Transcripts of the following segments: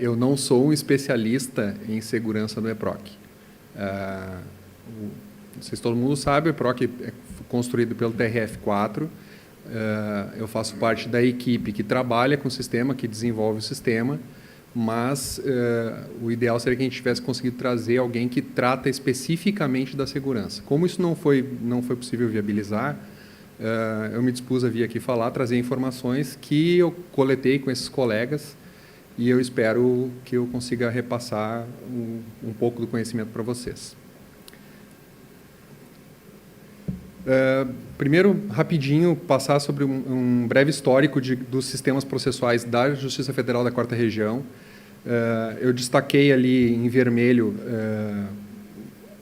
Eu não sou um especialista em segurança do EPROC. Não sei se todo mundo sabe, o EPROC é construído pelo TRF4. Eu faço parte da equipe que trabalha com o sistema, que desenvolve o sistema, mas o ideal seria que a gente tivesse conseguido trazer alguém que trata especificamente da segurança. Como isso não foi possível viabilizar, eu me dispus a vir aqui trazer informações que eu coletei com esses colegas e eu espero que eu consiga repassar um pouco do conhecimento para vocês. Primeiro, rapidinho, passar sobre um breve histórico dos sistemas processuais da Justiça Federal da 4ª Região. Eu destaquei ali em vermelho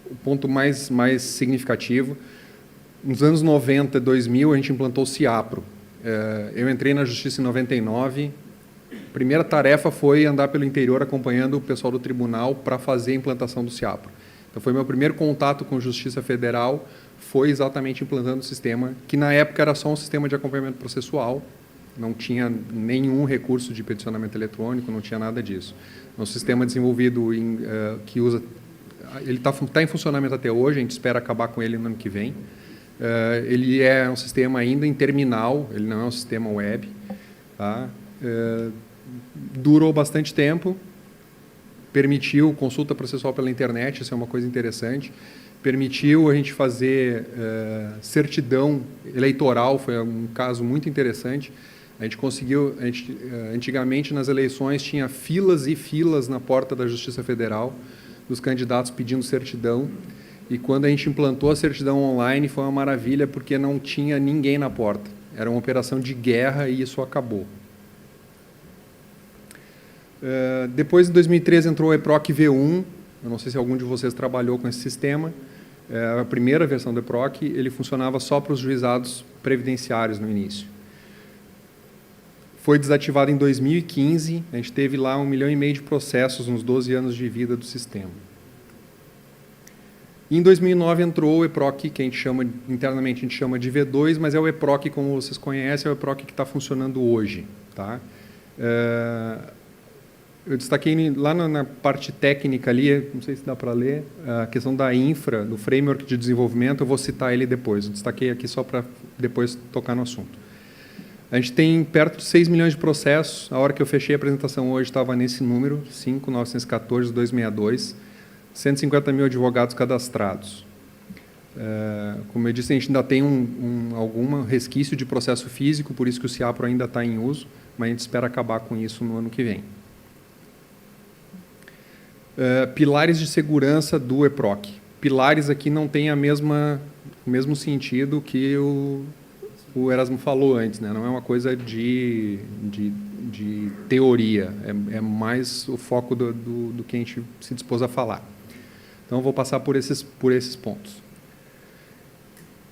o ponto mais significativo. Nos anos 90 e 2000, a gente implantou o CIAPRO. Eu entrei na Justiça em 99. A primeira tarefa foi andar pelo interior acompanhando o pessoal do tribunal para fazer a implantação do CIAPRO. Então, foi meu primeiro contato com a Justiça Federal, foi exatamente implantando o sistema, que na época era só um sistema de acompanhamento processual, não tinha nenhum recurso de peticionamento eletrônico, não tinha nada disso. É um sistema desenvolvido que usa... Ele está em funcionamento até hoje, a gente espera acabar com ele no ano que vem. Ele é um sistema ainda em terminal, ele não é um sistema web. Tá? Durou bastante tempo, permitiu consulta processual pela internet, isso é uma coisa interessante. Permitiu a gente fazer certidão eleitoral, foi um caso muito interessante. A gente conseguiu, antigamente nas eleições tinha filas e filas na porta da Justiça Federal, dos candidatos pedindo certidão, e quando a gente implantou a certidão online foi uma maravilha, porque não tinha ninguém na porta. Era uma operação de guerra e isso acabou. Depois, em 2013, entrou o EPROC V1, eu não sei se algum de vocês trabalhou com esse sistema. A primeira versão do EPROC, ele funcionava só para os juizados previdenciários no início. Foi desativado em 2015, a gente teve lá 1,5 milhão de processos nos 12 anos de vida do sistema. Em 2009 entrou o EPROC, que internamente a gente chama de V2, mas é o EPROC, como vocês conhecem, é o EPROC que está funcionando hoje. Tá? Eu destaquei lá na parte técnica ali, não sei se dá para ler, a questão da infra, do framework de desenvolvimento, eu vou citar ele depois. Eu destaquei aqui só para depois tocar no assunto. A gente tem perto de 6 milhões de processos. A hora que eu fechei a apresentação hoje estava nesse número, 5.914.262, 150 mil advogados cadastrados. Como eu disse, a gente ainda tem algum resquício de processo físico, por isso que o CIAPRO ainda está em uso, mas a gente espera acabar com isso no ano que vem. Pilares de segurança do EPROC. Pilares aqui não tem o mesmo sentido que o Erasmo falou antes, né? Não é uma coisa de teoria, é mais o foco do que a gente se dispôs a falar. Então, eu vou passar por esses pontos.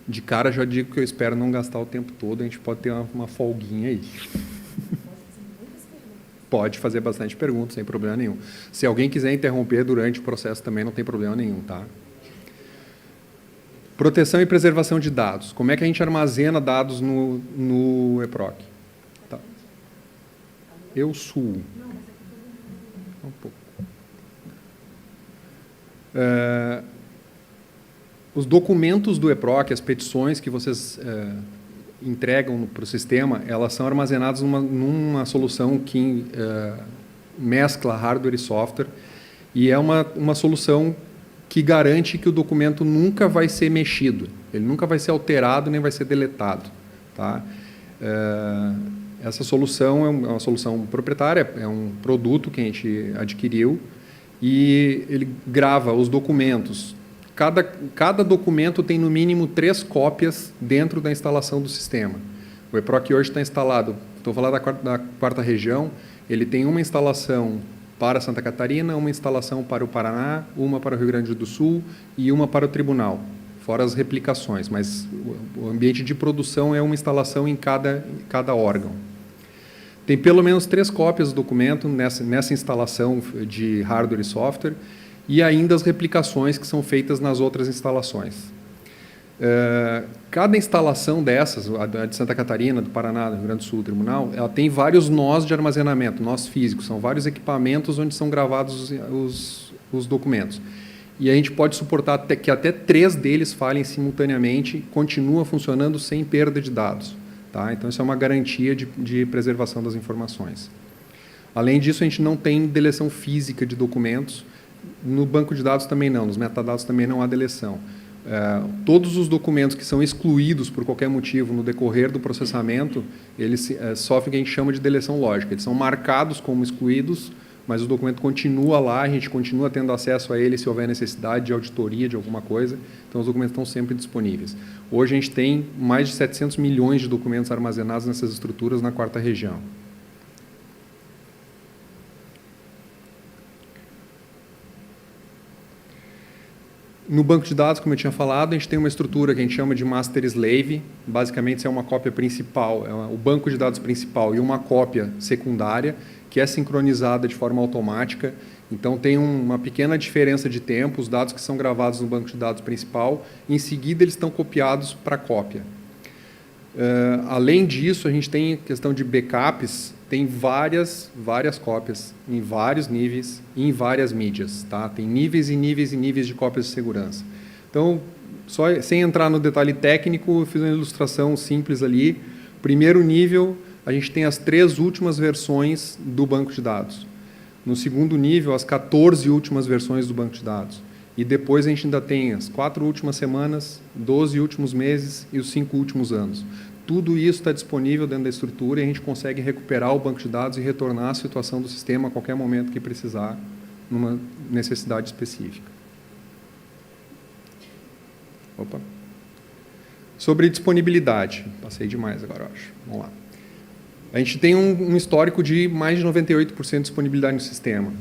De cara, já digo que eu espero não gastar o tempo todo, a gente pode ter uma folguinha aí. Pode fazer bastante perguntas, sem problema nenhum. Se alguém quiser interromper durante o processo também, não tem problema nenhum, tá? Proteção e preservação de dados. Como é que a gente armazena dados no EPROC? Tá. Eu suo. Um pouco. Os documentos do EPROC, as petições que vocês entregam para o sistema, elas são armazenadas numa solução que mescla hardware e software, e é uma solução que garante que o documento nunca vai ser mexido, ele nunca vai ser alterado nem vai ser deletado. Tá? Essa solução é uma solução proprietária, é um produto que a gente adquiriu, e ele grava os documentos. Cada documento tem, no mínimo, 3 cópias dentro da instalação do sistema. O EPROC hoje está instalado, estou falando da 4ª Região, ele tem uma instalação para Santa Catarina, uma instalação para o Paraná, uma para o Rio Grande do Sul e uma para o Tribunal, fora as replicações, mas o ambiente de produção é uma instalação em cada órgão. Tem pelo menos 3 cópias do documento nessa instalação de hardware e software, e ainda as replicações que são feitas nas outras instalações. Cada instalação dessas, a de Santa Catarina, do Paraná, do Rio Grande do Sul, o tribunal, ela tem vários nós de armazenamento, nós físicos, são vários equipamentos onde são gravados os documentos. E a gente pode suportar que até 3 deles falhem simultaneamente, continua funcionando sem perda de dados. Tá? Então, isso é uma garantia de preservação das informações. Além disso, a gente não tem deleção física de documentos. No banco de dados também não, nos metadados também não há deleção. Todos os documentos que são excluídos por qualquer motivo no decorrer do processamento, eles sofrem o que a gente chama de deleção lógica. Eles são marcados como excluídos, mas o documento continua lá, a gente continua tendo acesso a ele se houver necessidade de auditoria de alguma coisa, então os documentos estão sempre disponíveis. Hoje a gente tem mais de 700 milhões de documentos armazenados nessas estruturas na 4ª região. No banco de dados, como eu tinha falado, a gente tem uma estrutura que a gente chama de master slave. Basicamente, isso é uma cópia principal, é o banco de dados principal e uma cópia secundária, que é sincronizada de forma automática. Então, tem uma pequena diferença de tempo, os dados que são gravados no banco de dados principal, em seguida eles estão copiados para a cópia. Além disso, a gente tem a questão de backups, tem várias cópias, em vários níveis, em várias mídias. Tá? Tem níveis e níveis e níveis de cópias de segurança. Então, sem entrar no detalhe técnico, eu fiz uma ilustração simples ali. Primeiro nível, a gente tem as 3 últimas versões do banco de dados. No segundo nível, as 14 últimas versões do banco de dados. E depois a gente ainda tem as 4 últimas semanas, 12 últimos meses e os 5 últimos anos. Tudo isso está disponível dentro da estrutura e a gente consegue recuperar o banco de dados e retornar à situação do sistema a qualquer momento que precisar, numa necessidade específica. Opa. Sobre disponibilidade. Passei demais agora, eu acho. Vamos lá. A gente tem um histórico de mais de 98% de disponibilidade no sistema.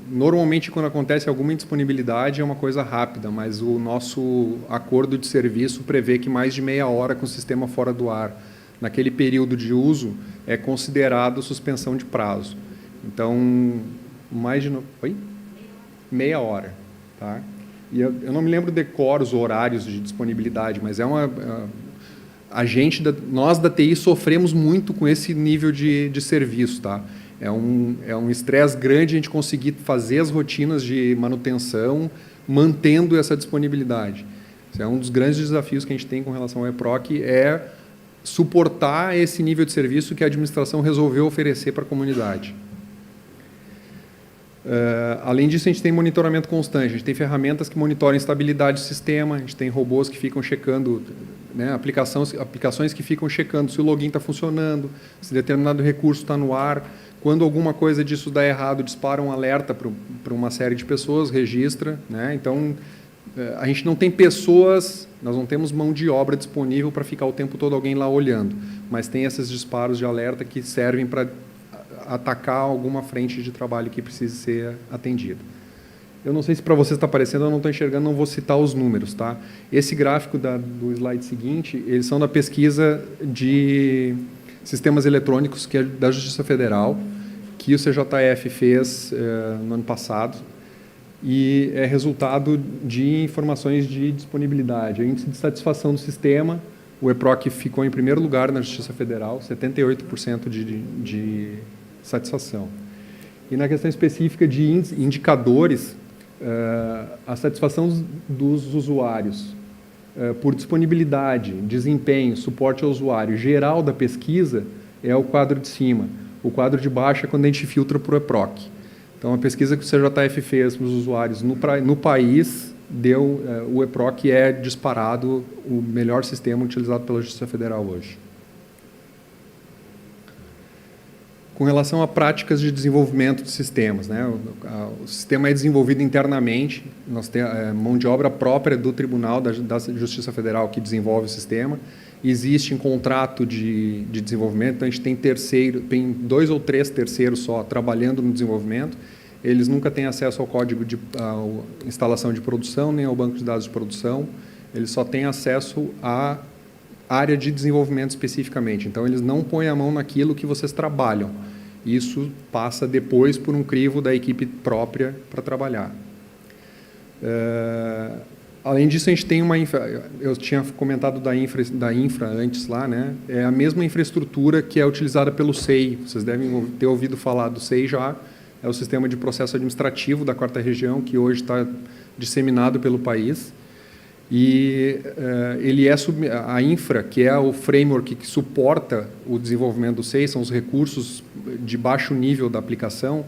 Normalmente, quando acontece alguma indisponibilidade, é uma coisa rápida, mas o nosso acordo de serviço prevê que mais de meia hora com o sistema fora do ar, naquele período de uso, é considerado suspensão de prazo. Então, mais de... Oi? Meia hora. Tá? E eu não me lembro de cor os horários de disponibilidade, mas nós da TI sofremos muito com esse nível de serviço. Tá? É um estresse grande a gente conseguir fazer as rotinas de manutenção, mantendo essa disponibilidade. Esse é um dos grandes desafios que a gente tem com relação ao EPROC, é suportar esse nível de serviço que a administração resolveu oferecer para a comunidade. Além disso, a gente tem monitoramento constante, a gente tem ferramentas que monitoram a estabilidade do sistema, a gente tem robôs que ficam checando, né, aplicações que ficam checando se o login está funcionando, se determinado recurso está no ar. Quando alguma coisa disso dá errado, dispara um alerta para uma série de pessoas, registra. Né? Então, a gente não tem pessoas, nós não temos mão de obra disponível para ficar o tempo todo alguém lá olhando, mas tem esses disparos de alerta que servem para atacar alguma frente de trabalho que precise ser atendida. Eu não sei se para vocês está aparecendo, eu não estou enxergando, não vou citar os números. Tá? Esse gráfico do slide seguinte, eles são da pesquisa de sistemas eletrônicos, que é da Justiça Federal, que o CJF fez no ano passado, e é resultado de informações de disponibilidade. O índice de satisfação do sistema, o EPROC ficou em primeiro lugar na Justiça Federal, 78% de satisfação. E na questão específica de indicadores, a satisfação dos usuários por disponibilidade, desempenho, suporte ao usuário geral da pesquisa é o quadro de cima. O quadro de baixo é quando a gente filtra para o EPROC. Então, a pesquisa que o CJF fez para os usuários no país, o EPROC é disparado o melhor sistema utilizado pela Justiça Federal hoje. Com relação a práticas de desenvolvimento de sistemas, né? O sistema é desenvolvido internamente, nós temos mão de obra própria do Tribunal da Justiça Federal que desenvolve o sistema, existe um contrato de desenvolvimento, então a gente tem 2 ou 3 terceiros só trabalhando no desenvolvimento, eles nunca têm acesso ao código de instalação de produção, nem ao banco de dados de produção, eles só têm acesso à área de desenvolvimento especificamente. Então, eles não põem a mão naquilo que vocês trabalham. Isso passa depois por um crivo da equipe própria para trabalhar. Além disso, a gente tem uma eu tinha comentado da infra antes lá, né? É a mesma infraestrutura que é utilizada pelo SEI. Vocês devem ter ouvido falar do SEI já. É o sistema de processo administrativo da 4ª região, que hoje está disseminado pelo país. E ele a infra, que é o framework que suporta o desenvolvimento do SEI, são os recursos de baixo nível da aplicação.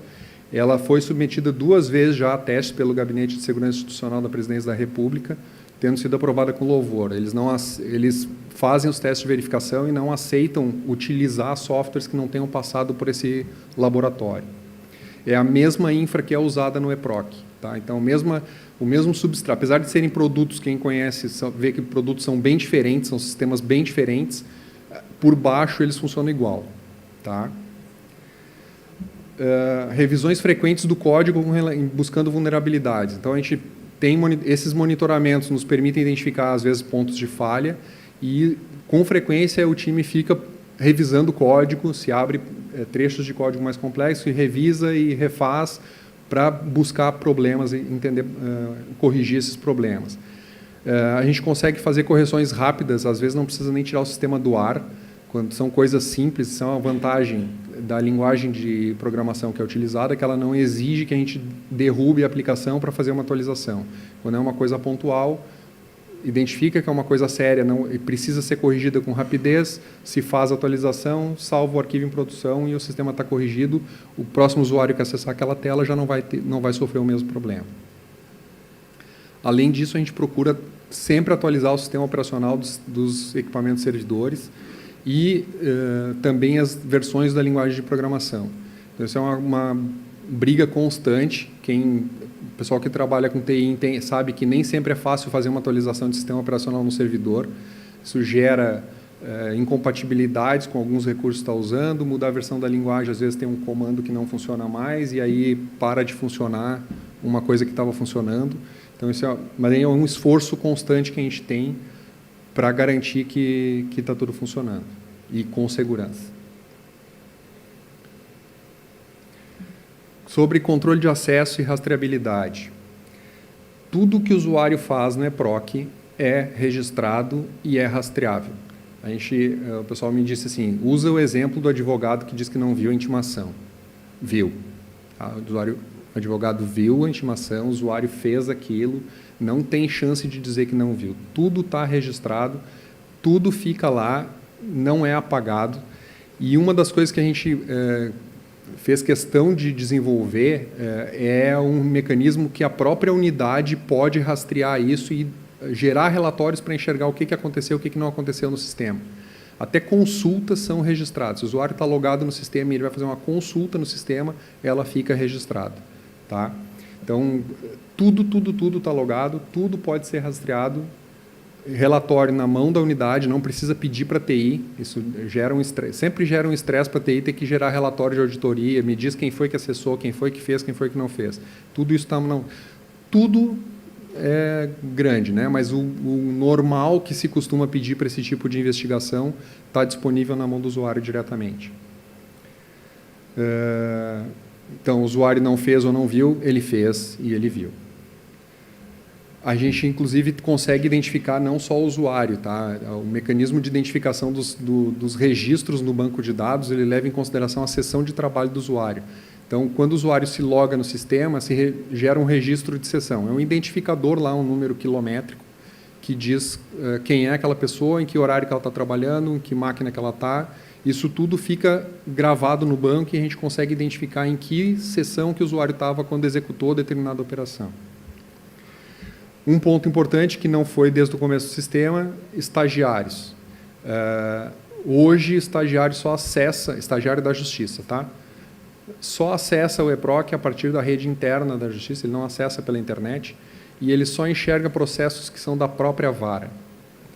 Ela foi submetida 2 vezes já a testes pelo Gabinete de Segurança Institucional da Presidência da República, tendo sido aprovada com louvor. Eles fazem os testes de verificação e não aceitam utilizar softwares que não tenham passado por esse laboratório. É a mesma infra que é usada no EPROC. Tá? Então, o mesmo substrato. Apesar de serem produtos, quem conhece vê que produtos são bem diferentes, são sistemas bem diferentes, por baixo eles funcionam igual. Tá? Revisões frequentes do código buscando vulnerabilidades. Então, a gente tem esses monitoramentos, nos permitem identificar, às vezes, pontos de falha e, com frequência, o time fica revisando o código, se abre trechos de código mais complexo e revisa e refaz para buscar problemas e entender, corrigir esses problemas. A gente consegue fazer correções rápidas, às vezes não precisa nem tirar o sistema do ar, quando são coisas simples, são a vantagem da linguagem de programação que é utilizada, que ela não exige que a gente derrube a aplicação para fazer uma atualização. Quando é uma coisa pontual, identifica que é uma coisa séria e precisa ser corrigida com rapidez, se faz a atualização, salva o arquivo em produção e o sistema está corrigido, o próximo usuário que acessar aquela tela já não vai sofrer o mesmo problema. Além disso, a gente procura sempre atualizar o sistema operacional dos equipamentos servidores e também as versões da linguagem de programação. Então, isso é uma briga constante. O pessoal que trabalha com TI sabe que nem sempre é fácil fazer uma atualização de sistema operacional no servidor. Isso gera incompatibilidades com alguns recursos que está usando, mudar a versão da linguagem, às vezes tem um comando que não funciona mais e aí para de funcionar uma coisa que estava funcionando. Então, mas é um esforço constante que a gente tem para garantir que está tudo funcionando e com segurança. Sobre controle de acesso e rastreabilidade. Tudo que o usuário faz no EPROC é registrado e é rastreável. O pessoal me disse assim, usa o exemplo do advogado que diz que não viu a intimação. Viu. Tá? O advogado viu a intimação, o usuário fez aquilo, não tem chance de dizer que não viu. Tudo está registrado, tudo fica lá, não é apagado. E uma das coisas que a gente fez questão de desenvolver é um mecanismo que a própria unidade pode rastrear isso e gerar relatórios para enxergar o que aconteceu, o que não aconteceu no sistema. Até consultas são registradas. Se o usuário está logado no sistema e ele vai fazer uma consulta no sistema, ela fica registrada. Tá? Então, tudo está logado, tudo pode ser rastreado. Relatório na mão da unidade, não precisa pedir para a TI, isso sempre gera um estresse para a TI ter que gerar relatório de auditoria, me diz quem foi que acessou, quem foi que fez, quem foi que não fez. Tudo isso está... Tudo é grande, né? Mas o normal que se costuma pedir para esse tipo de investigação está disponível na mão do usuário diretamente. Então, o usuário não fez ou não viu, ele fez e ele viu. A gente, inclusive, consegue identificar não só o usuário. Tá? O mecanismo de identificação dos registros no banco de dados, ele leva em consideração a sessão de trabalho do usuário. Então, quando o usuário se loga no sistema, gera um registro de sessão. É um identificador lá, um número quilométrico, que diz quem é aquela pessoa, em que horário que ela está trabalhando, em que máquina que ela está. Isso tudo fica gravado no banco e a gente consegue identificar em que sessão que o usuário estava quando executou determinada operação. Um ponto importante que não foi desde o começo do sistema, estagiários. Hoje, estagiário só acessa, estagiário da Justiça, tá? Só acessa o EPROC a partir da rede interna da Justiça, ele não acessa pela internet, e ele só enxerga processos que são da própria vara.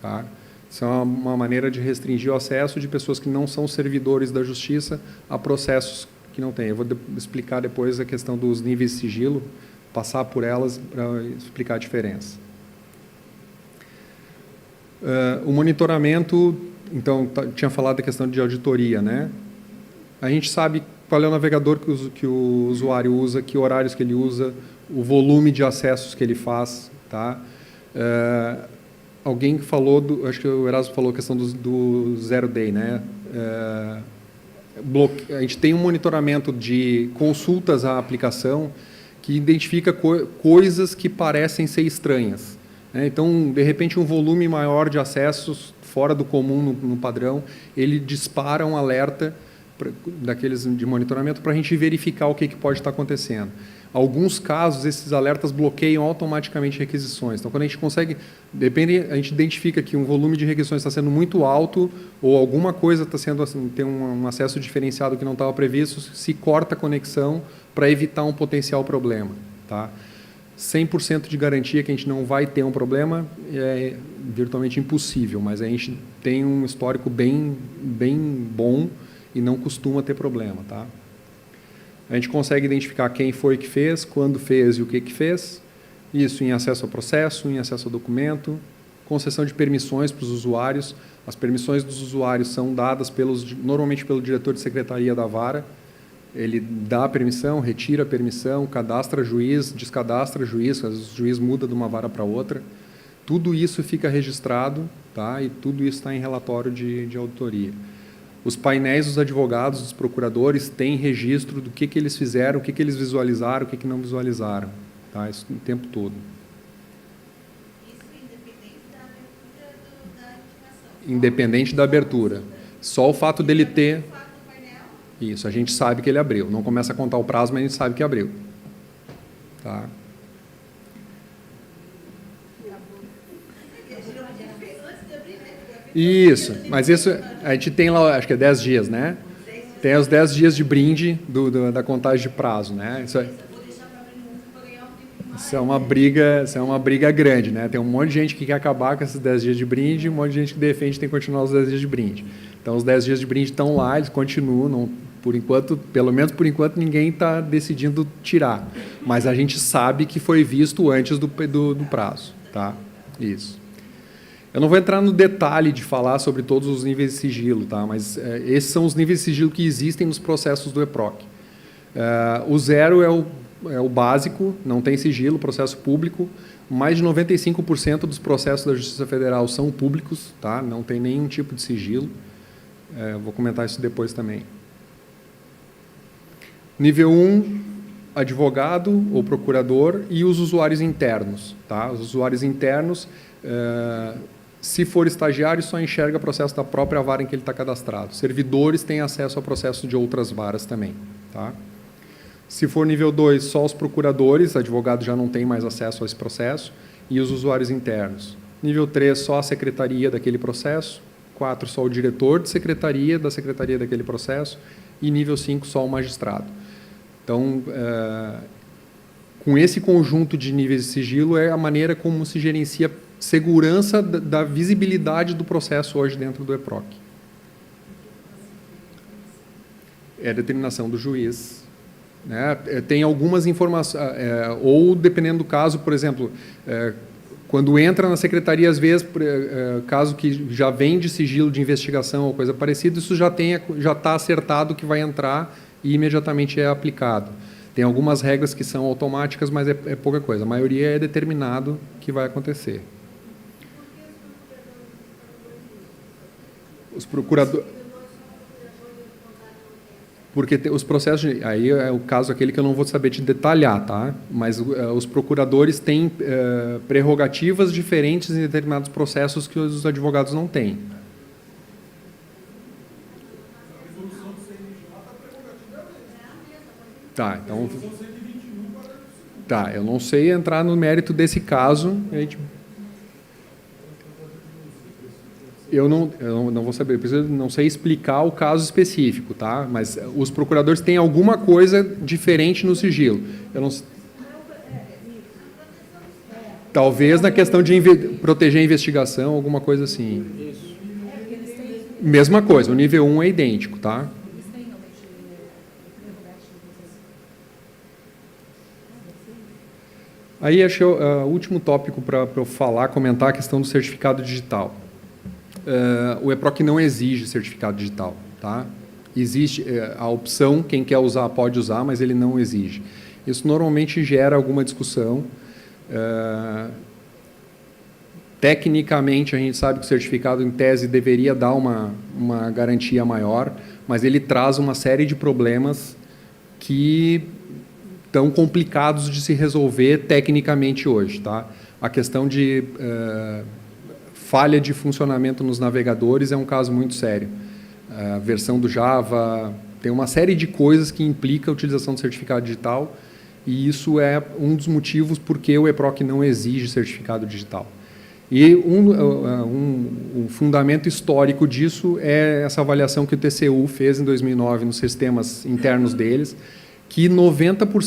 Tá? Isso é uma maneira de restringir o acesso de pessoas que não são servidores da Justiça a processos que não têm. Eu vou explicar depois a questão dos níveis de sigilo, passar por elas para explicar a diferença. O monitoramento, então, tinha falado da questão de auditoria, né? A gente sabe qual é o navegador que o usuário usa, que horários que ele usa, o volume de acessos que ele faz, tá? Alguém falou, acho que o Erasmo falou a questão do zero day, né? A gente tem um monitoramento de consultas à aplicação que identifica coisas que parecem ser estranhas, né? Então, de repente, um volume maior de acessos fora do comum no padrão, ele dispara um alerta daqueles de monitoramento para a gente verificar o que pode estar acontecendo. Alguns casos, esses alertas bloqueiam automaticamente requisições. Então, quando a gente consegue, a gente identifica que um volume de requisições está sendo muito alto ou alguma coisa está sendo assim, tem um acesso diferenciado que não estava previsto, se corta a conexão para evitar um potencial problema, tá? 100% de garantia que a gente não vai ter um problema é virtualmente impossível, mas a gente tem um histórico bem bom e não costuma ter problema, tá? A gente consegue identificar quem foi que fez, quando fez e o que fez. Isso em acesso ao processo, em acesso ao documento, concessão de permissões para os usuários. As permissões dos usuários são dadas normalmente pelo diretor de secretaria da vara. Ele dá a permissão, retira a permissão, cadastra juiz, descadastra juiz, às vezes o juiz muda de uma vara para outra. Tudo isso fica registrado, tá? E tudo isso está em relatório de auditoria. Os painéis dos advogados, dos procuradores, têm registro do que eles fizeram, o que eles visualizaram, o que não visualizaram. Tá? Isso o tempo todo. Isso independente da abertura da indicação? Independente da abertura. Só o fato dele ter... Isso, a gente sabe que ele abriu. Não começa a contar o prazo, mas a gente sabe que abriu. Tá? Isso, mas isso a gente tem lá, acho que é 10 dias, né? Tem os 10 dias de brinde da contagem de prazo, né? Isso é uma briga grande, né? Tem um monte de gente que quer acabar com esses 10 dias de brinde e um monte de gente que defende que tem que continuar os 10 dias de brinde. Então, os 10 dias de brinde estão lá, eles continuam, não, por enquanto, pelo menos por enquanto, ninguém está decidindo tirar. Mas a gente sabe que foi visto antes do prazo, tá? Isso. Eu não vou entrar no detalhe de falar sobre todos os níveis de sigilo, tá? Mas esses são os níveis de sigilo que existem nos processos do EPROC. O 0 é o básico, não tem sigilo, processo público. Mais de 95% dos processos da Justiça Federal são públicos, tá? Não tem nenhum tipo de sigilo. Vou comentar isso depois também. Nível 1, advogado ou procurador e os usuários internos, tá? Os usuários internos... se for estagiário, só enxerga o processo da própria vara em que ele está cadastrado. Servidores têm acesso ao processo de outras varas também. Tá? Se for nível 2, só os procuradores, advogado já não tem mais acesso a esse processo, e os usuários internos. Nível 3, só a secretaria daquele processo. 4, só o diretor de secretaria da secretaria daquele processo. E nível 5, só o magistrado. Então, com esse conjunto de níveis de sigilo, é a maneira como se gerencia segurança da visibilidade do processo hoje dentro do EPROC. É a determinação do juiz. Né? Tem algumas informações, ou dependendo do caso, por exemplo, quando entra na secretaria, às vezes, caso que já vem de sigilo de investigação ou coisa parecida, isso já está acertado que vai entrar e imediatamente é aplicado. Tem algumas regras que são automáticas, mas é pouca coisa. A maioria é determinado que vai acontecer. Os procuradores... Porque os processos... Aí é o caso aquele que eu não vou saber te detalhar, tá? Mas os procuradores têm prerrogativas diferentes em determinados processos que os advogados não têm. Tá, então... Tá, eu não sei entrar no mérito desse caso. Eu não vou saber, não sei explicar o caso específico, tá? Mas os procuradores têm alguma coisa diferente no sigilo. Eu não... Talvez na questão de proteger a investigação, alguma coisa assim. Mesma coisa, o nível 1 é idêntico, tá? Aí, achei o último tópico para eu falar, comentar a questão do certificado digital. O EPROC não exige certificado digital. Tá? Existe a opção, quem quer usar pode usar, mas ele não exige. Isso normalmente gera alguma discussão. Tecnicamente, a gente sabe que o certificado, em tese, deveria dar uma garantia maior, mas ele traz uma série de problemas que estão complicados de se resolver tecnicamente hoje. Tá? A questão de falha de funcionamento nos navegadores é um caso muito sério. A versão do Java tem uma série de coisas que implica a utilização do certificado digital, e isso é um dos motivos por que o EPROC não exige certificado digital. E um fundamento histórico disso é essa avaliação que o TCU fez em 2009 nos sistemas internos deles, que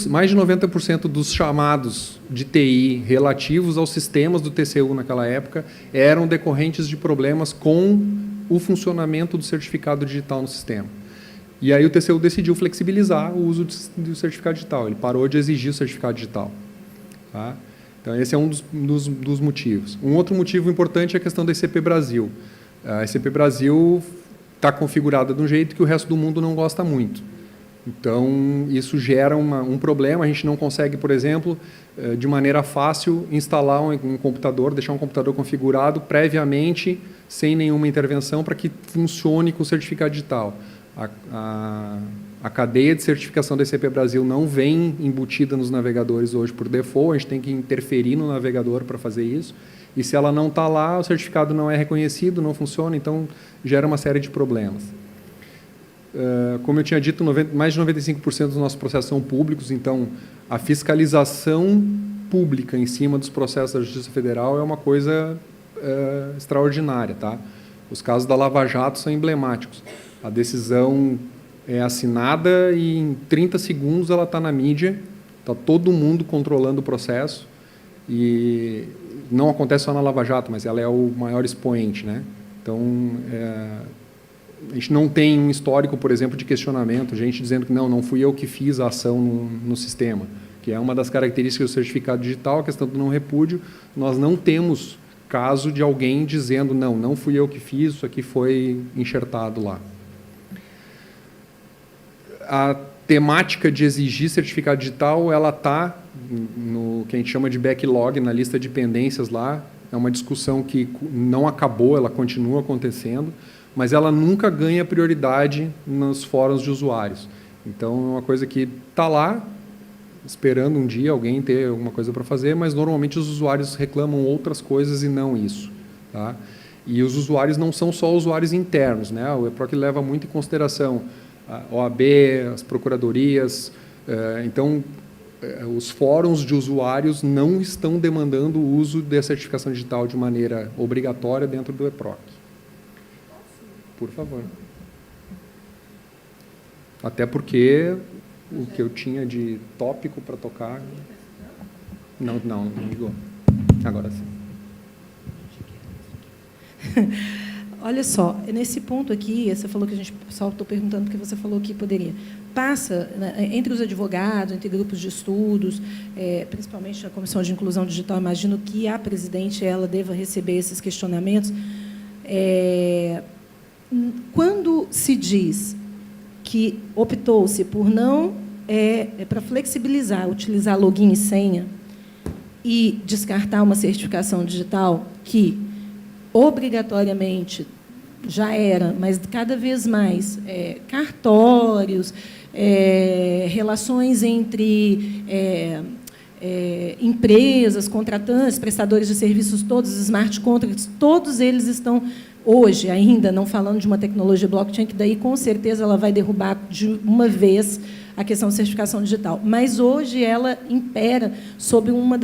mais de 90% dos chamados de TI relativos aos sistemas do TCU naquela época eram decorrentes de problemas com o funcionamento do certificado digital no sistema. E aí o TCU decidiu flexibilizar o uso do certificado digital, ele parou de exigir o certificado digital. Tá? Então, esse é um dos motivos. Um outro motivo importante é a questão da ECP Brasil. A ECP Brasil está configurada de um jeito que o resto do mundo não gosta muito. Então, isso gera um problema. A gente não consegue, por exemplo, de maneira fácil, instalar um computador, deixar um computador configurado previamente, sem nenhuma intervenção, para que funcione com o certificado digital. A cadeia de certificação da ECP Brasil não vem embutida nos navegadores hoje por default, a gente tem que interferir no navegador para fazer isso, e se ela não está lá, o certificado não é reconhecido, não funciona, então gera uma série de problemas. Como eu tinha dito, mais de 95% dos nossos processos são públicos, então a fiscalização pública em cima dos processos da Justiça Federal é uma coisa extraordinária. Tá? Os casos da Lava Jato são emblemáticos. A decisão é assinada e em 30 segundos ela está na mídia, está todo mundo controlando o processo, e não acontece só na Lava Jato, mas ela é o maior expoente. Né? Então, a gente não tem um histórico, por exemplo, de questionamento, gente dizendo que não fui eu que fiz a ação no sistema, que é uma das características do certificado digital, a questão do não repúdio. Nós não temos caso de alguém dizendo não fui eu que fiz, isso aqui foi enxertado lá. A temática de exigir certificado digital, ela está no que a gente chama de backlog, na lista de pendências lá. É uma discussão que não acabou, ela continua acontecendo, mas ela nunca ganha prioridade nos fóruns de usuários. Então, é uma coisa que está lá, esperando um dia alguém ter alguma coisa para fazer, mas normalmente os usuários reclamam outras coisas e não isso. Tá? E os usuários não são só usuários internos. Né? O EPROC leva muito em consideração a OAB, as procuradorias. Então, os fóruns de usuários não estão demandando o uso da certificação digital de maneira obrigatória dentro do EPROC. Por favor. Até porque o que eu tinha de tópico para tocar... Não ligou. Agora sim. Olha só, nesse ponto aqui, você falou que a gente só estou perguntando porque você falou que poderia. Passa, né, entre os advogados, entre grupos de estudos, principalmente a Comissão de Inclusão Digital, imagino que a presidente ela deva receber esses questionamentos. Quando se diz que optou-se por não para flexibilizar, utilizar login e senha e descartar uma certificação digital que obrigatoriamente já era, mas cada vez mais cartórios, relações entre empresas, contratantes, prestadores de serviços, todos os smart contracts, todos eles estão hoje ainda, não falando de uma tecnologia blockchain, que daí com certeza ela vai derrubar de uma vez a questão de certificação digital, mas hoje ela impera sobre uma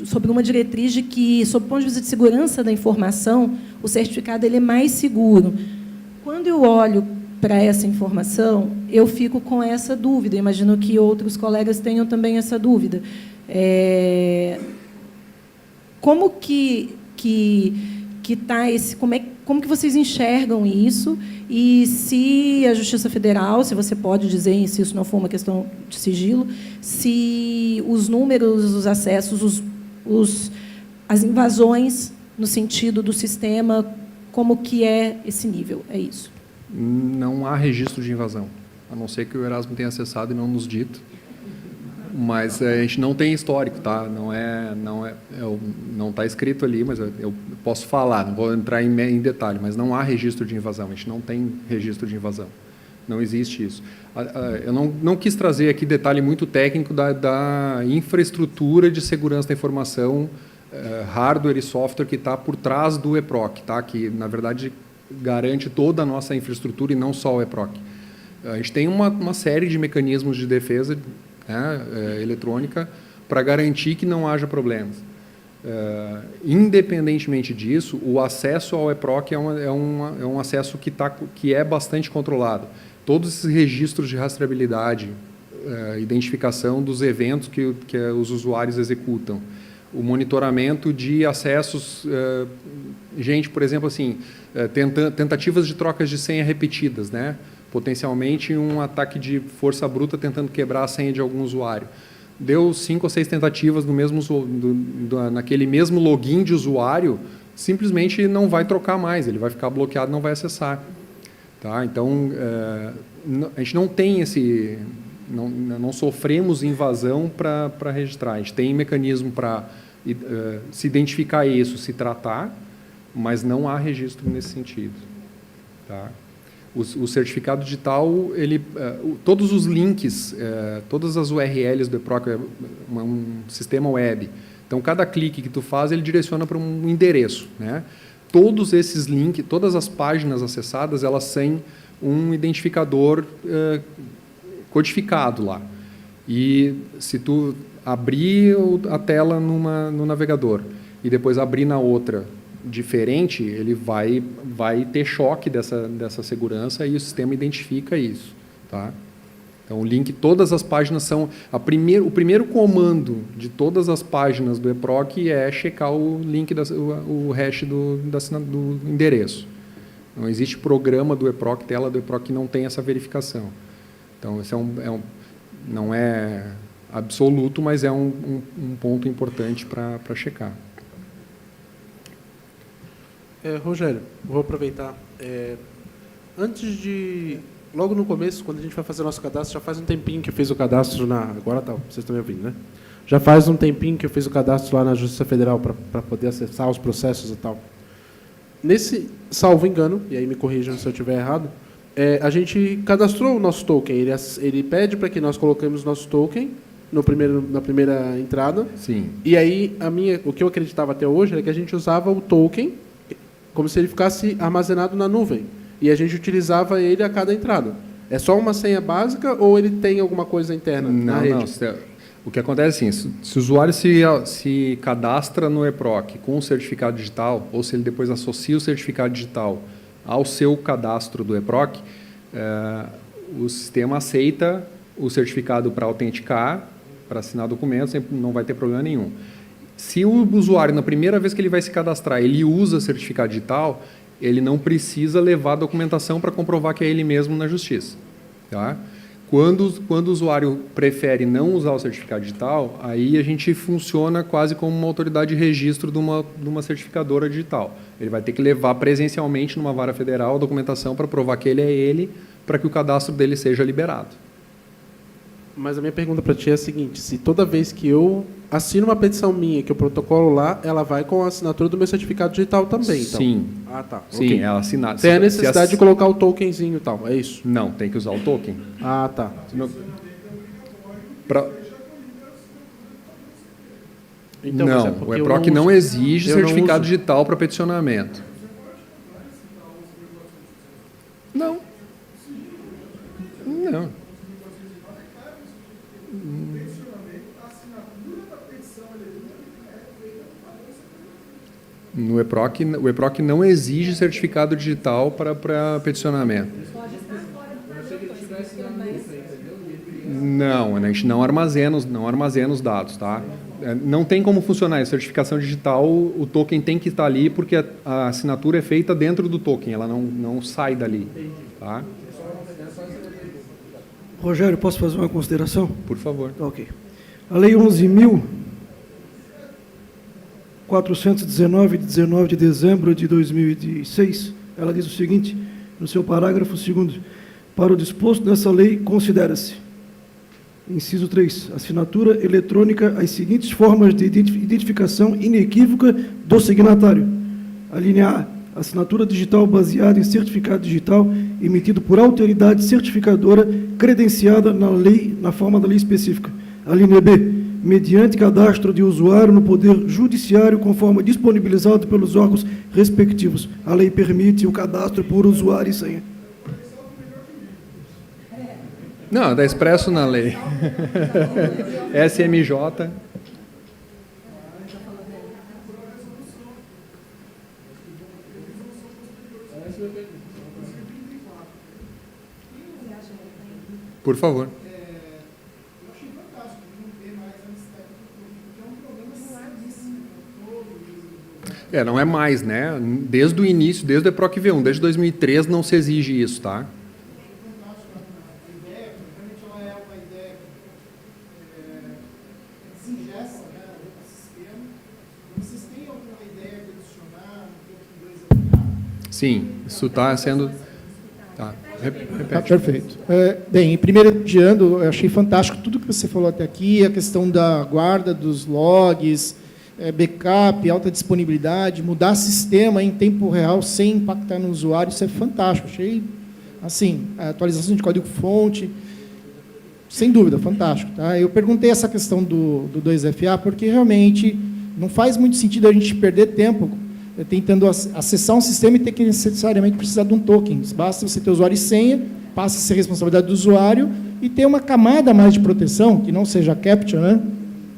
sobre uma diretriz de que, sob o ponto de vista de segurança da informação, o certificado ele é mais seguro. Quando eu olho para essa informação, eu fico com essa dúvida. Eu imagino que outros colegas tenham também essa dúvida. Como que está esse? Como que vocês enxergam isso? E se a Justiça Federal, se você pode dizer, se isso não for uma questão de sigilo, se os números, os acessos, as invasões no sentido do sistema, como que é esse nível? É isso? Não há registro de invasão, a não ser que o Erasmo tenha acessado e não nos dito. Mas a gente não tem histórico, tá? Não está escrito ali, mas eu posso falar, não vou entrar em detalhe, mas não há registro de invasão, a gente não tem registro de invasão. Não existe isso. Eu não quis trazer aqui detalhe muito técnico da infraestrutura de segurança da informação, hardware e software que está por trás do EPROC, tá? Que, na verdade, garante toda a nossa infraestrutura e não só o EPROC. A gente tem uma série de mecanismos de defesa, né, eletrônica para garantir que não haja problemas. Independentemente disso, o acesso ao EPROC é um acesso que é bastante controlado. Todos esses registros de rastreabilidade, identificação dos eventos que os usuários executam, o monitoramento de acessos, gente, por exemplo, assim, tentativas de trocas de senha repetidas, né? Potencialmente um ataque de força bruta tentando quebrar a senha de algum usuário. Deu 5 ou 6 tentativas naquele mesmo login de usuário, simplesmente não vai trocar mais, ele vai ficar bloqueado, não vai acessar. Tá? Então, a gente não tem não sofremos invasão para registrar. A gente tem mecanismo para se identificar isso, se tratar, mas não há registro nesse sentido. Tá? O certificado digital, todos os links, todas as URLs do EPROC é um sistema web. Então, cada clique que tu faz, ele direciona para um endereço, né? Todos esses links, todas as páginas acessadas, elas têm um identificador codificado lá. E se tu abrir a tela no navegador e depois abrir na outra diferente, ele vai ter choque dessa segurança e o sistema identifica isso. Tá? Então, o link, todas as páginas são... o primeiro comando de todas as páginas do EPROC é checar o link, o hash do endereço. Não existe programa do EPROC, tela do EPROC que não tem essa verificação. Então, esse não é absoluto, mas é um ponto importante para checar. Rogério, vou aproveitar. Logo no começo, quando a gente vai fazer nosso cadastro, já faz um tempinho que eu fiz o cadastro agora tá, vocês estão me ouvindo, né? Já faz um tempinho que eu fiz o cadastro lá na Justiça Federal para poder acessar os processos e tal. Nesse, salvo engano, e aí me corrijam se eu estiver errado, a gente cadastrou o nosso token. Ele pede para que nós coloquemos nosso token na primeira entrada. Sim. E aí, o que eu acreditava até hoje era que a gente usava o token como se ele ficasse armazenado na nuvem. E a gente utilizava ele a cada entrada. É só uma senha básica ou ele tem alguma coisa interna na rede? Não. O que acontece é assim, se o usuário se cadastra no EPROC com o certificado digital, ou se ele depois associa o certificado digital ao seu cadastro do EPROC, o sistema aceita o certificado para autenticar, para assinar documentos, não vai ter problema nenhum. Se o usuário, na primeira vez que ele vai se cadastrar, ele usa certificado digital, ele não precisa levar a documentação para comprovar que é ele mesmo na justiça. Tá? Quando o usuário prefere não usar o certificado digital, aí a gente funciona quase como uma autoridade de registro de uma certificadora digital. Ele vai ter que levar presencialmente numa vara federal a documentação para provar que ele é ele, para que o cadastro dele seja liberado. Mas a minha pergunta para ti é a seguinte: se toda vez que eu assino uma petição minha, que eu protocolo lá, ela vai com a assinatura do meu certificado digital também, então? Sim. Ah, tá. Sim, okay. é assinado. Tem a necessidade de colocar o tokenzinho e tal, é isso? Não, tem que usar o token. Ah, tá. Então, não, o EPROC não exige certificado digital para peticionamento. Não. Não. O EPROC não exige certificado digital para peticionamento. Não, a gente não armazena os dados, tá? Não tem como funcionar. A certificação digital, o token tem que estar ali porque a assinatura é feita dentro do token, ela não sai dali. Tá? Rogério, posso fazer uma consideração? Por favor. Ok. A Lei 11.419, de 19 de dezembro de 2006, ela diz o seguinte, no seu parágrafo 2º, para o disposto nessa lei, considera-se Inciso 3. Assinatura eletrônica as seguintes formas de identificação inequívoca do signatário. A linha A. Assinatura digital baseada em certificado digital emitido por autoridade certificadora credenciada na forma da lei específica. A linha B. Mediante cadastro de usuário no Poder Judiciário, conforme disponibilizado pelos órgãos respectivos. A lei permite o cadastro por usuário e senha. Não, está expresso na lei. SMJ. Por favor. Não é mais, né? Desde o início, desde o EPROC V1, desde 2003 não se exige isso, tá? Sim, isso está sendo... Tá, repete. Perfeito. Bem, primeiro, elogiando, eu achei fantástico tudo que você falou até aqui, a questão da guarda dos logs, backup, alta disponibilidade, mudar sistema em tempo real sem impactar no usuário, isso é fantástico. Achei, assim, a atualização de código-fonte, sem dúvida, fantástico. Tá? Eu perguntei essa questão do 2FA porque realmente não faz muito sentido a gente perder tempo tentando acessar um sistema e ter que necessariamente precisar de um token. Basta você ter usuário e senha, passa a ser responsabilidade do usuário e ter uma camada a mais de proteção, que não seja a captcha, né?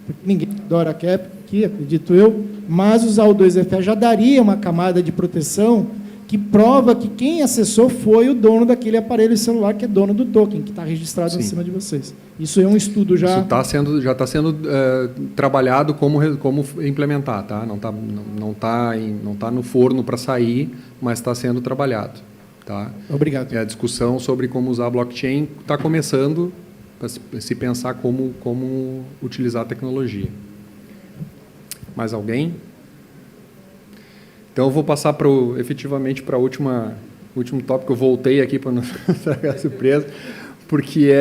Porque ninguém adora a captcha aqui, acredito eu, mas usar o 2FA já daria uma camada de proteção que prova que quem acessou foi o dono daquele aparelho celular, que é dono do token, que está registrado em cima de vocês. Isso é um estudo já... Isso já está sendo trabalhado como implementar, tá? Não tá no forno para sair, mas está sendo trabalhado. Tá? Obrigado. E a discussão sobre como usar a blockchain está começando a se pensar como utilizar a tecnologia. Mais alguém? Então, eu vou passar efetivamente para o último tópico. Eu voltei aqui para não estragar a surpresa, porque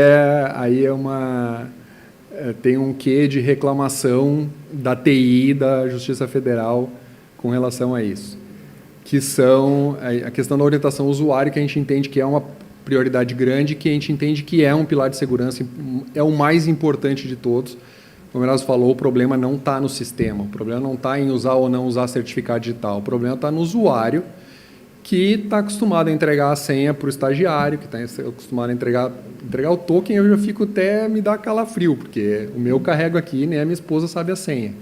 tem um quê de reclamação da TI da Justiça Federal com relação a isso, que são a questão da orientação ao usuário, que a gente entende que é uma prioridade grande, que a gente entende que é um pilar de segurança, é o mais importante de todos. Como o Erasmo falou, o problema não está no sistema, o problema não está em usar ou não usar certificado digital, o problema está no usuário que está acostumado a entregar a senha para o estagiário, que está acostumado a entregar o token. Eu já fico até me dá calafrio, porque o meu carrego aqui, nem a minha esposa sabe a senha.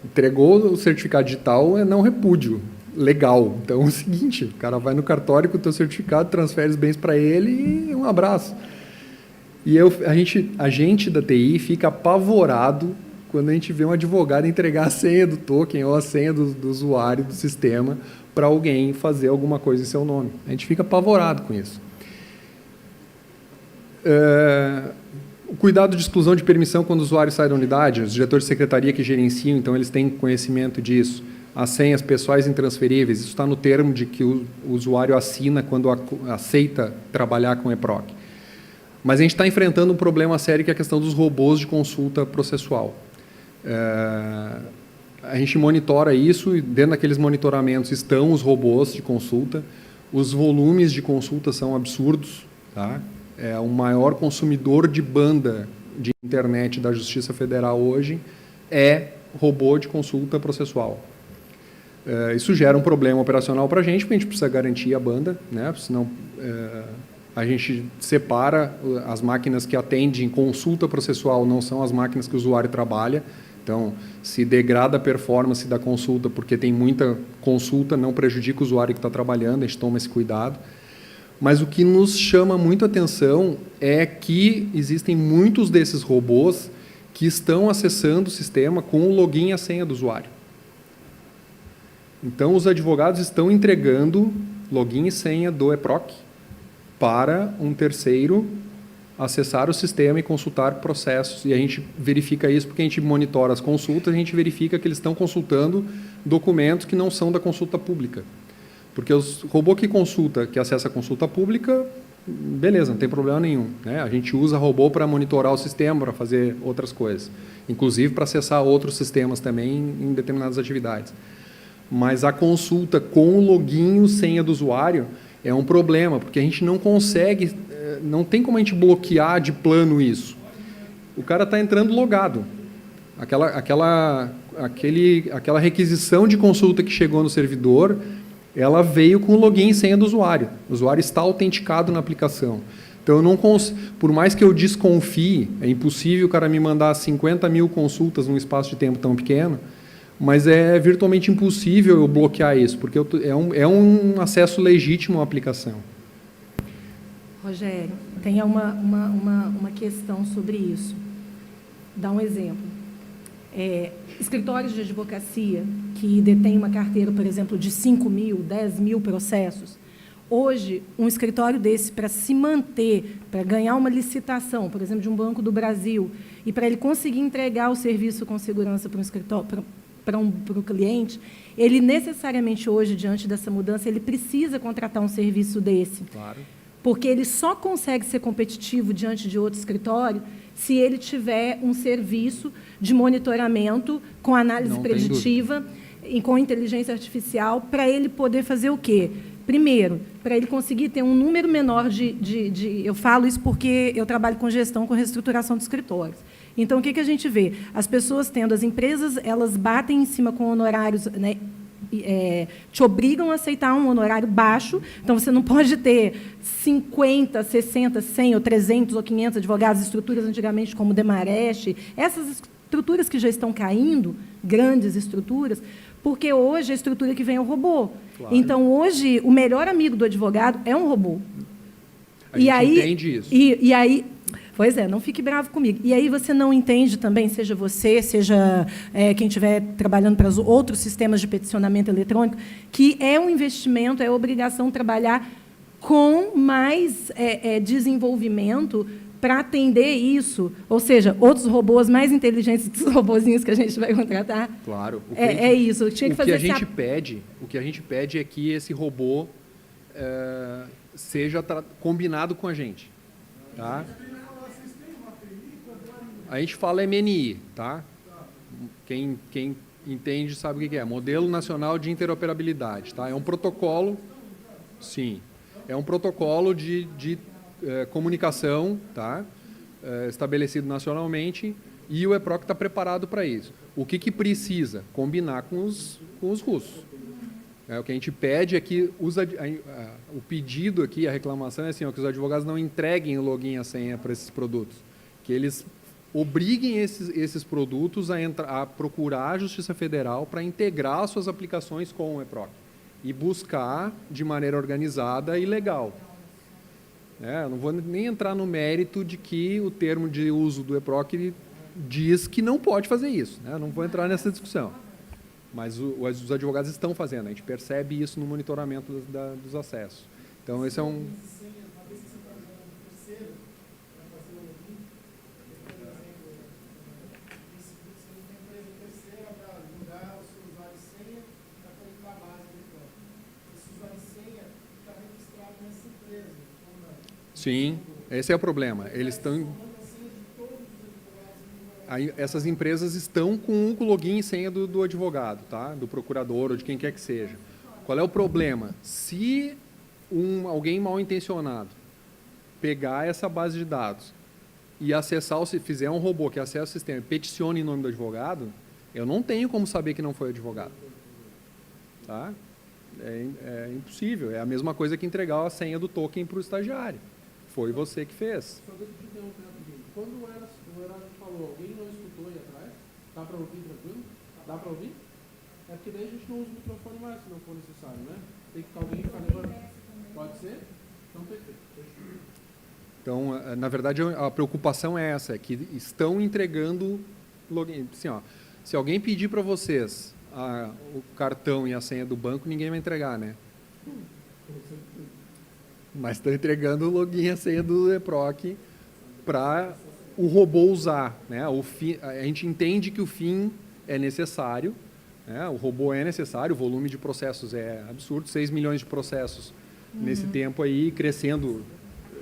Entregou o certificado digital, é não repúdio, legal. Então é o seguinte, o cara vai no cartório com o teu certificado, transfere os bens para ele e um abraço. E a gente da TI fica apavorado quando a gente vê um advogado entregar a senha do token ou a senha do usuário do sistema para alguém fazer alguma coisa em seu nome. A gente fica apavorado com isso. O cuidado de exclusão de permissão quando o usuário sai da unidade, os diretores de secretaria que gerenciam, então eles têm conhecimento disso. As senhas pessoais intransferíveis, isso está no termo de que o usuário assina quando aceita trabalhar com EPROC. Mas a gente está enfrentando um problema sério, que é a questão dos robôs de consulta processual. A gente monitora isso, e dentro daqueles monitoramentos estão os robôs de consulta. Os volumes de consulta são absurdos. Tá? O maior consumidor de banda de internet da Justiça Federal hoje é robô de consulta processual. Isso gera um problema operacional para a gente, porque a gente precisa garantir a banda, né? Senão a gente separa as máquinas que atendem consulta processual, não são as máquinas que o usuário trabalha. Então, se degrada a performance da consulta porque tem muita consulta, não prejudica o usuário que está trabalhando, a gente toma esse cuidado. Mas o que nos chama muito a atenção é que existem muitos desses robôs que estão acessando o sistema com o login e a senha do usuário. Então, os advogados estão entregando login e senha do EPROC para um terceiro acessar o sistema e consultar processos. E a gente verifica isso porque a gente monitora as consultas, a gente verifica que eles estão consultando documentos que não são da consulta pública. Porque o robô que acessa a consulta pública beleza, não tem problema nenhum, né? A gente usa robô para monitorar o sistema, para fazer outras coisas, inclusive para acessar outros sistemas também em determinadas atividades. Mas a consulta com o login e o senha do usuário é um problema, porque a gente não consegue, não tem como a gente bloquear de plano isso. O cara está entrando logado. Aquela requisição de consulta que chegou no servidor, ela veio com o login e senha do usuário. O usuário está autenticado na aplicação. Então, eu não por mais que eu desconfie, é impossível o cara me mandar 50 mil consultas num espaço de tempo tão pequeno, mas é virtualmente impossível eu bloquear isso, porque é um acesso legítimo à aplicação. Rogério, tem uma questão sobre isso. Dá um exemplo. Escritórios de advocacia que detêm uma carteira, por exemplo, de 5 mil, 10 mil processos, hoje, um escritório desse, para se manter, para ganhar uma licitação, por exemplo, de um Banco do Brasil, e para ele conseguir entregar o serviço com segurança para um escritório, para o cliente, ele necessariamente hoje, diante dessa mudança, ele precisa contratar um serviço desse. Claro. Porque ele só consegue ser competitivo diante de outro escritório se ele tiver um serviço de monitoramento com análise preditiva e com inteligência artificial, para ele poder fazer o quê? Primeiro, para ele conseguir ter um número menor eu falo isso porque eu trabalho com gestão, com reestruturação de escritórios. Então, o que a gente vê? As pessoas tendo, as empresas, elas batem em cima com honorários, né, te obrigam a aceitar um honorário baixo, então você não pode ter 50, 60, 100 ou 300 ou 500 advogados, estruturas antigamente como o Demarest, essas estruturas que já estão caindo, grandes estruturas, porque hoje a estrutura que vem é o robô. Claro. Então, hoje, o melhor amigo do advogado é um robô. A gente entende isso. E aí... Pois é, não fique bravo comigo. E aí você não entende também, seja você, seja quem estiver trabalhando para os outros sistemas de peticionamento eletrônico, que é um investimento, é obrigação trabalhar com mais desenvolvimento para atender isso. Ou seja, outros robôs mais inteligentes que os robozinhos que a gente vai contratar. Claro. Isso. Tinha que fazer o que a gente pede é que esse robô seja combinado com a gente. Tá? A gente fala MNI, tá? Quem entende sabe o que é. Modelo Nacional de Interoperabilidade, tá? É um protocolo, sim, é um protocolo de comunicação, tá? Estabelecido nacionalmente, e o EPROC está preparado para isso. O que precisa? Combinar com os russos. O que a gente pede é que o pedido aqui, a reclamação é assim, que os advogados não entreguem o login e a senha para esses produtos, que eles obriguem esses produtos a procurar a Justiça Federal para integrar suas aplicações com o EPROC e buscar de maneira organizada e legal. Eu não vou nem entrar no mérito de que o termo de uso do EPROC diz que não pode fazer isso. Não vou entrar nessa discussão. Mas os advogados estão fazendo, a gente percebe isso no monitoramento dos acessos. Então, esse é um... Sim, esse é o problema. Eles estão... Essas empresas estão com o login e senha do advogado, tá? Do procurador ou de quem quer que seja. Qual é o problema? Se alguém mal intencionado pegar essa base de dados e acessar, se fizer um robô que acessa o sistema e peticione em nome do advogado, eu não tenho como saber que não foi o advogado. Tá? É impossível. É a mesma coisa que entregar a senha do token para o estagiário. Foi você que fez. Só deixa eu te interromper rapidinho. Quando o Erasto falou, alguém não escutou aí atrás? Dá para ouvir tranquilo? Dá para ouvir? É porque daí a gente não usa o microfone mais, se não for necessário, né? Tem que ficar alguém falando. Pode ser? Então, perfeito. Então, na verdade, a preocupação é essa, é que estão entregando login. Assim, se alguém pedir para vocês o cartão e a senha do banco, ninguém vai entregar, né? Mas estão entregando o login e a senha do EPROC para o robô usar. Né? A gente entende que o fim é necessário, né? O robô é necessário, o volume de processos é absurdo, 6 milhões de processos nesse tempo aí, crescendo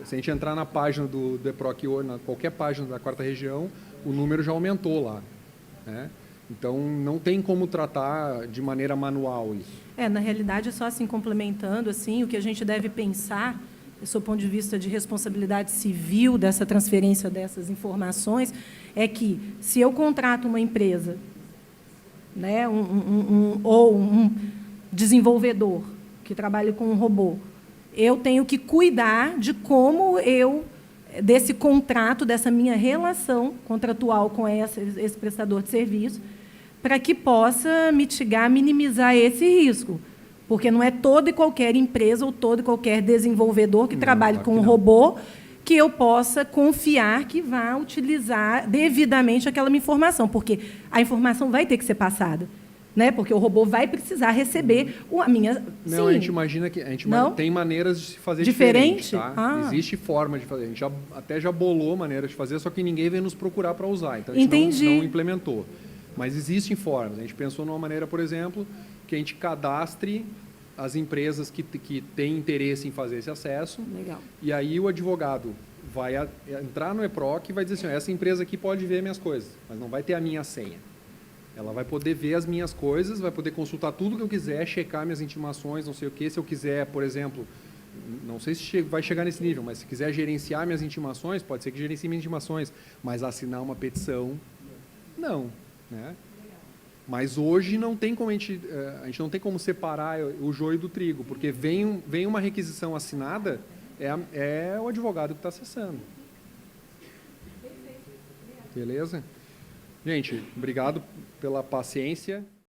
Se a gente entrar na página do EPROC, qualquer página da 4ª região, o número já aumentou lá, né? Então, não tem como tratar de maneira manual isso. Na realidade, só assim, complementando, assim, o que a gente deve pensar, do seu ponto de vista de responsabilidade civil dessa transferência dessas informações, é que, se eu contrato uma empresa, né, ou um desenvolvedor que trabalha com um robô, eu tenho que cuidar de como desse contrato, dessa minha relação contratual com esse prestador de serviço, para que possa mitigar, minimizar esse risco. Porque não é toda e qualquer empresa ou todo e qualquer desenvolvedor que trabalhe com um robô que eu possa confiar que vá utilizar devidamente aquela minha informação, porque a informação vai ter que ser passada, né? Porque o robô vai precisar receber a minha... Não, Sim. a gente imagina que tem maneiras de se fazer Diferente? diferente, tá? Existe forma de fazer. A gente até já bolou maneiras de fazer, só que ninguém veio nos procurar para usar. Então, a gente não implementou. Mas existem formas. A gente pensou numa maneira, por exemplo, que a gente cadastre as empresas que têm interesse em fazer esse acesso. Legal. E aí o advogado vai entrar no EPROC e vai dizer assim, essa empresa aqui pode ver minhas coisas, mas não vai ter a minha senha. Ela vai poder ver as minhas coisas, vai poder consultar tudo que eu quiser, checar minhas intimações, não sei o quê. Se eu quiser, por exemplo, não sei se vai chegar nesse nível, mas se quiser gerenciar minhas intimações, pode ser que gerencie minhas intimações, mas assinar uma petição, não, né? Mas hoje não tem como a gente não tem como separar o joio do trigo, porque vem uma requisição assinada, é o advogado que está acessando. Beleza? Gente, obrigado pela paciência.